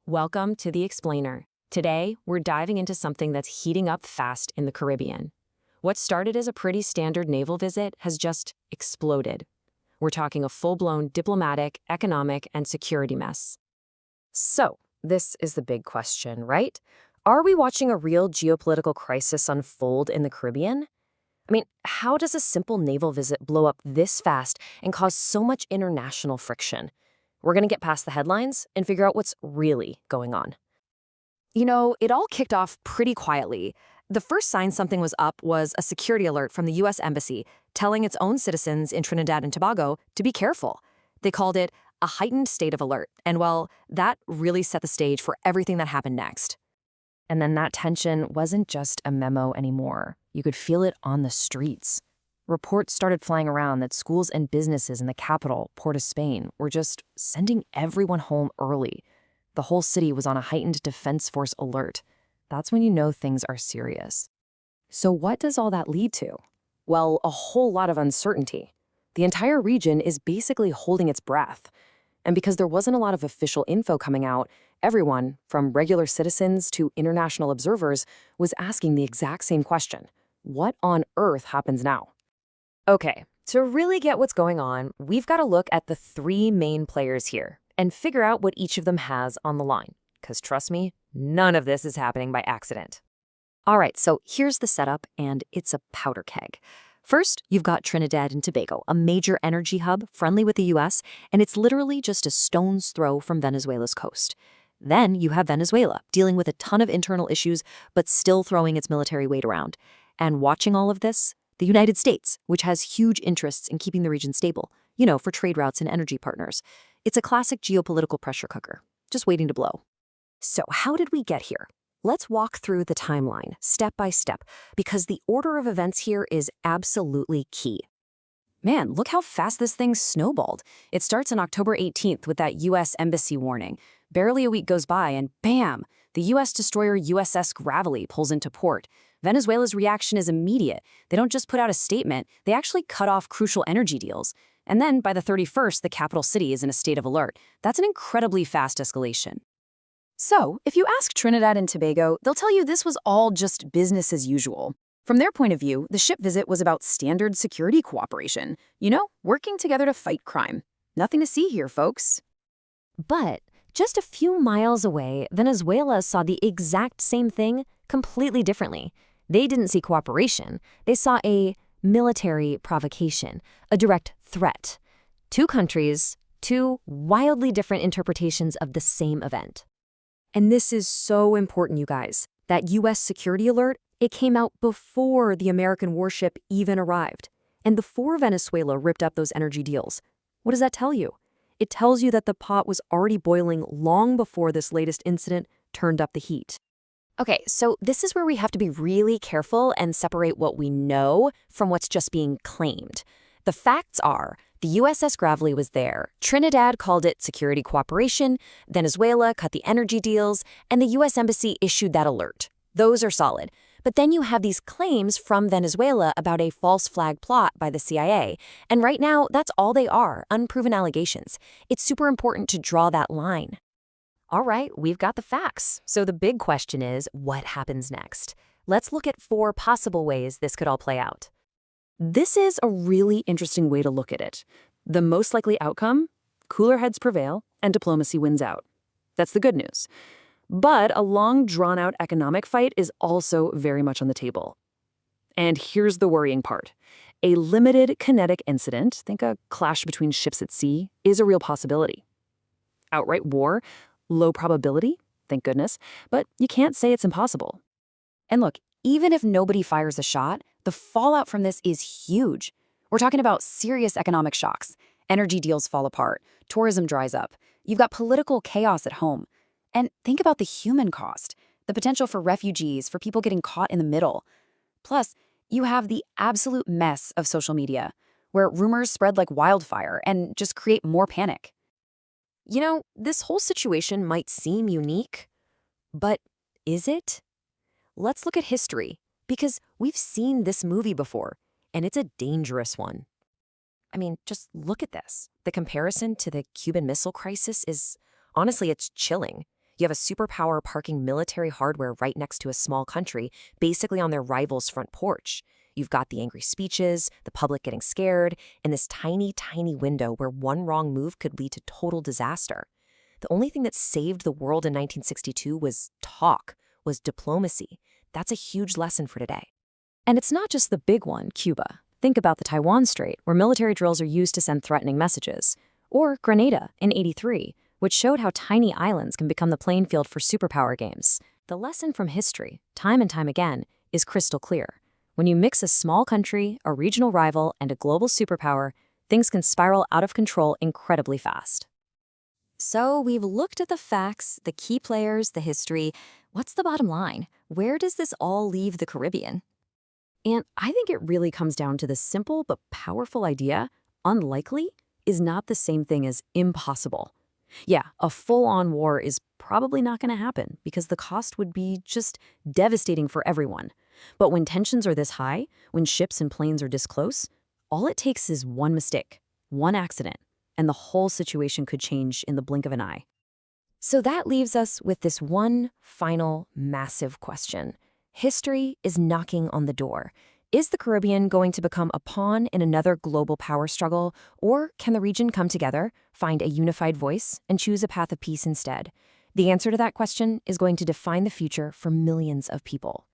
Welcome to The Explainer. Today, we're diving into something that's heating up fast in the Caribbean. What started as a pretty standard naval visit has just exploded. We're talking a full-blown diplomatic, economic, and security mess. So, this is the big question, right? Are we watching a real geopolitical crisis unfold in the Caribbean? I mean, how does a simple naval visit blow up this fast and cause so much international friction? We're going to get past the headlines and figure out what's really going on. It all kicked off pretty quietly. The first sign something was up was a security alert from the U.S. Embassy telling its own citizens in Trinidad and Tobago to be careful. They called it a heightened state of alert, and well, that really set the stage for everything that happened next. And then that tension wasn't just a memo anymore. You could feel it on the streets. Reports started flying around that schools and businesses in the capital, Port of Spain, were just sending everyone home early. The whole city was on a heightened defense force alert. That's when you know things are serious. So what does all that lead to? Well, a whole lot of uncertainty. The entire region is basically holding its breath. And because there wasn't a lot of official info coming out, everyone, from regular citizens to international observers, was asking the exact same question. What on earth happens now? Okay, to really get what's going on, we've got to look at the three main players here and figure out what each of them has on the line. Because trust me, none of this is happening by accident. All right, so here's the setup, and it's a powder keg. First, you've got Trinidad and Tobago, a major energy hub friendly with the U.S., and it's literally just a stone's throw from Venezuela's coast. Then you have Venezuela, dealing with a ton of internal issues, but still throwing its military weight around. And watching all of this, the United States, which has huge interests in keeping the region stable, for trade routes and energy partners. It's a classic geopolitical pressure cooker, just waiting to blow. So how did we get here? Let's walk through the timeline, step by step, because the order of events here is absolutely key. Man, look how fast this thing snowballed. It starts on October 18th with that U.S. Embassy warning. Barely a week goes by and bam, the U.S. destroyer USS Gravely pulls into port. Venezuela's reaction is immediate. They don't just put out a statement, they actually cut off crucial energy deals. And then by the 31st, the capital city is in a state of alert. That's an incredibly fast escalation. So, if you ask Trinidad and Tobago, they'll tell you this was all just business as usual. From their point of view, the ship visit was about standard security cooperation. Working together to fight crime. Nothing to see here, folks. But just a few miles away, Venezuela saw the exact same thing completely differently. They didn't see cooperation. They saw a military provocation, a direct threat. Two countries, two wildly different interpretations of the same event. And this is so important, you guys. That U.S. security alert, it came out before the American warship even arrived, and before Venezuela ripped up those energy deals. What does that tell you? It tells you that the pot was already boiling long before this latest incident turned up the heat. Okay, so this is where we have to be really careful and separate what we know from what's just being claimed. The facts are, the USS Gravely was there, Trinidad called it security cooperation, Venezuela cut the energy deals, and the U.S. Embassy issued that alert. Those are solid. But then you have these claims from Venezuela about a false flag plot by the CIA. And right now, that's all they are, unproven allegations. It's super important to draw that line. All right, we've got the facts. So the big question is, what happens next? Let's look at 4 possible ways this could all play out. This is a really interesting way to look at it. The most likely outcome? Cooler heads prevail and diplomacy wins out. That's the good news. But a long, drawn-out economic fight is also very much on the table. And here's the worrying part. A limited kinetic incident, think a clash between ships at sea, is a real possibility. Outright war? Low probability, thank goodness, but you can't say it's impossible. And look, even if nobody fires a shot, the fallout from this is huge. We're talking about serious economic shocks. Energy deals fall apart. Tourism dries up. You've got political chaos at home. And think about the human cost, the potential for refugees, for people getting caught in the middle. Plus, you have the absolute mess of social media, where rumors spread like wildfire and just create more panic. This whole situation might seem unique, but is it? Let's look at history, because we've seen this movie before, and it's a dangerous one. I mean, just look at this. The comparison to the Cuban Missile Crisis is, honestly, it's chilling. You have a superpower parking military hardware right next to a small country, basically on their rival's front porch. You've got the angry speeches, the public getting scared, and this tiny, tiny window where one wrong move could lead to total disaster. The only thing that saved the world in 1962 was talk, was diplomacy. That's a huge lesson for today. And it's not just the big one, Cuba. Think about the Taiwan Strait, where military drills are used to send threatening messages. Or Grenada in '83, which showed how tiny islands can become the playing field for superpower games. The lesson from history, time and time again, is crystal clear. When you mix a small country, a regional rival, and a global superpower, things can spiral out of control incredibly fast. So we've looked at the facts, the key players, the history. What's the bottom line? Where does this all leave the Caribbean? And I think it really comes down to the simple but powerful idea, unlikely is not the same thing as impossible. Yeah, a full-on war is probably not going to happen because the cost would be just devastating for everyone. But when tensions are this high, when ships and planes are this close, all it takes is one mistake, one accident, and the whole situation could change in the blink of an eye. So that leaves us with this one final massive question. History is knocking on the door. Is the Caribbean going to become a pawn in another global power struggle, or can the region come together, find a unified voice, and choose a path of peace instead? The answer to that question is going to define the future for millions of people.